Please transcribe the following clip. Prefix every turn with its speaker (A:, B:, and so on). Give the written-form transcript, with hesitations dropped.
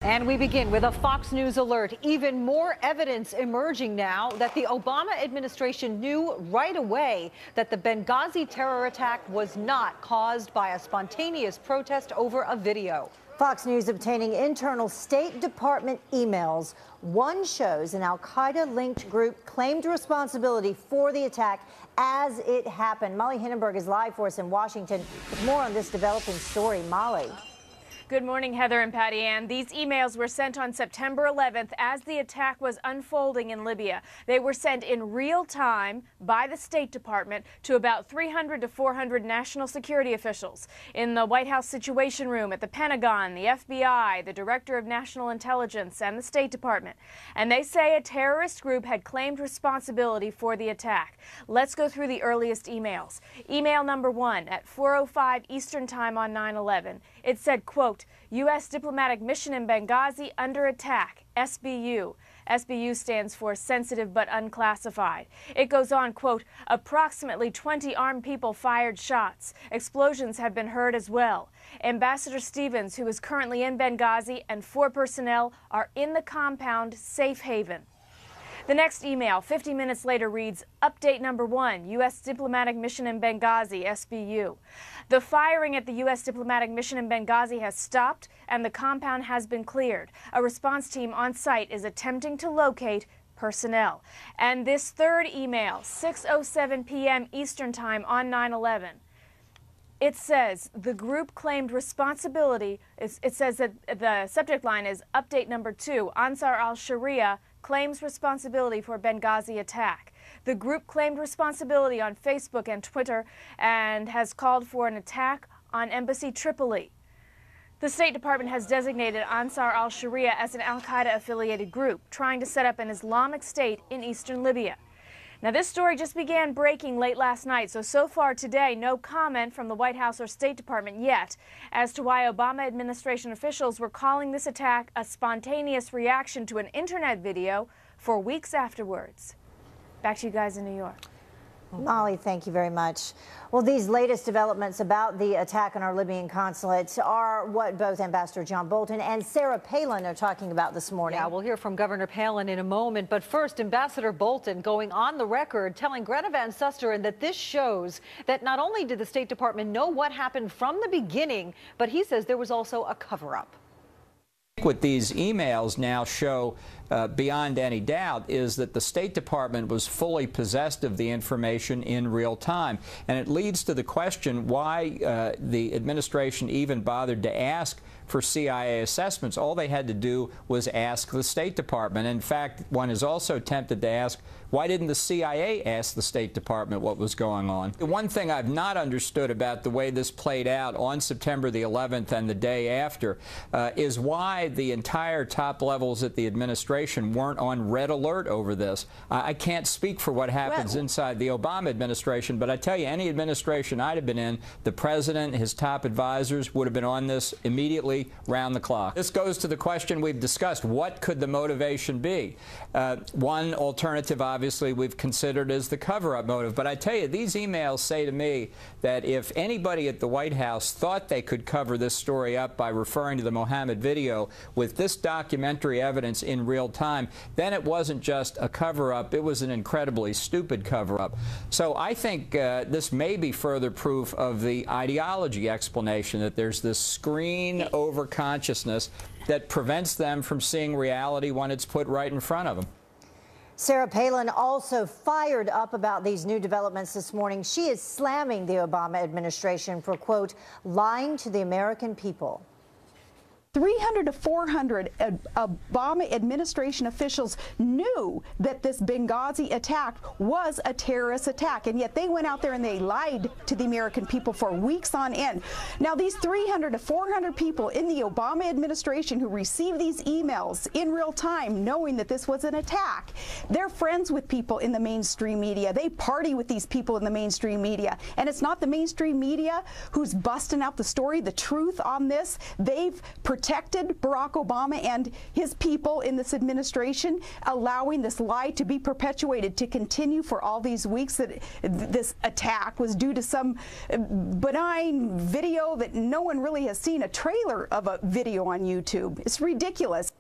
A: And we begin with a Fox News alert. Even more evidence emerging now that the Obama administration knew right away that the Benghazi terror attack was not caused by a spontaneous protest over a video.
B: Fox News obtaining internal State Department emails. One shows an al-Qaeda-linked group claimed responsibility for the attack as it happened. Molly Hindenburg is live for us in Washington with more on this developing story. Molly.
C: Good morning, Heather and Patty Ann. These emails were sent on September 11th as the attack was unfolding in Libya. They were sent in real time by the State Department to about 300 to 400 national security officials in the White House Situation Room, at the Pentagon, the FBI, the Director of National Intelligence, and the State Department. And they say a terrorist group had claimed responsibility for the attack. Let's go through the earliest emails. Email number 1 at 4:05 Eastern Time on 9/11. It said, quote, U.S. diplomatic mission in Benghazi under attack, SBU. SBU stands for sensitive but unclassified. It goes on, quote, approximately 20 armed people fired shots. Explosions have been heard as well. Ambassador Stevens, who is currently in Benghazi, and 4 personnel are in the compound safe haven. The next email, 50 minutes later, reads, Update number 1, U.S. diplomatic mission in Benghazi, SBU. The firing at the U.S. diplomatic mission in Benghazi has stopped and the compound has been cleared. A response team on site is attempting to locate personnel. And this third email, 6:07 p.m. Eastern Time on 9/11. It says the group claimed responsibility. It says that the subject line is Update number 2, Ansar al-Sharia claims responsibility for Benghazi attack. The group claimed responsibility on Facebook and Twitter and has called for an attack on Embassy Tripoli. The State Department has designated Ansar al-Sharia as an al-Qaeda affiliated group trying to set up an Islamic State in eastern Libya. Now, this story just began breaking late last night, so far today, no comment from the White House or State Department yet as to why Obama administration officials were calling this attack a spontaneous reaction to an internet video for weeks afterwards. Back to you guys in New York.
B: Molly, thank you very much. Well, these latest developments about the attack on our Libyan consulate are what both Ambassador John Bolton and Sarah Palin are talking about this morning.
A: Yeah, we'll hear from Governor Palin in a moment. But first, Ambassador Bolton going on the record telling Greta Van Susteren that this shows that not only did the State Department know what happened from the beginning, but he says there was also a cover-up.
D: What these emails now show beyond any doubt is that the State Department was fully possessed of the information in real time. And it leads to the question why the administration even bothered to ask for CIA assessments. All they had to do was ask the State Department. In fact, one is also tempted to ask, why didn't the CIA ask the State Department what was going on? The one thing I've not understood about the way this played out on September the 11th and the day after is why the entire top levels at the administration weren't on red alert over this. I can't speak for what happens inside the Obama administration, but I tell you, any administration I'd have been in, the president, his top advisors would have been on this immediately, round the clock. This goes to the question we've discussed. What could the motivation be? One alternative, obviously, we've considered is the cover-up motive. But I tell you, these emails say to me that if anybody at the White House thought they could cover this story up by referring to the Mohammed video with this documentary evidence in real time, then it wasn't just a cover-up, it was an incredibly stupid cover-up. So I think this may be further proof of the ideology explanation, that there's this screen over consciousness that prevents them from seeing reality when it's put right in front of them.
B: Sarah Palin also fired up about these new developments this morning. She is slamming the Obama administration for, quote, lying to the American people.
E: 300 to 400 Obama administration officials knew that this Benghazi attack was a terrorist attack, and yet they went out there and they lied to the American people for weeks on end. Now, these 300 to 400 people in the Obama administration who received these emails in real time, knowing that this was an attack, they're friends with people in the mainstream media. They party with these people in the mainstream media, and it's not the mainstream media who's busting out the story, the truth on this. They've pretended protected Barack Obama and his people in this administration, allowing this lie to be perpetuated, to continue for all these weeks, that this attack was due to some benign video that no one really has seen a trailer of a video on YouTube. It's ridiculous.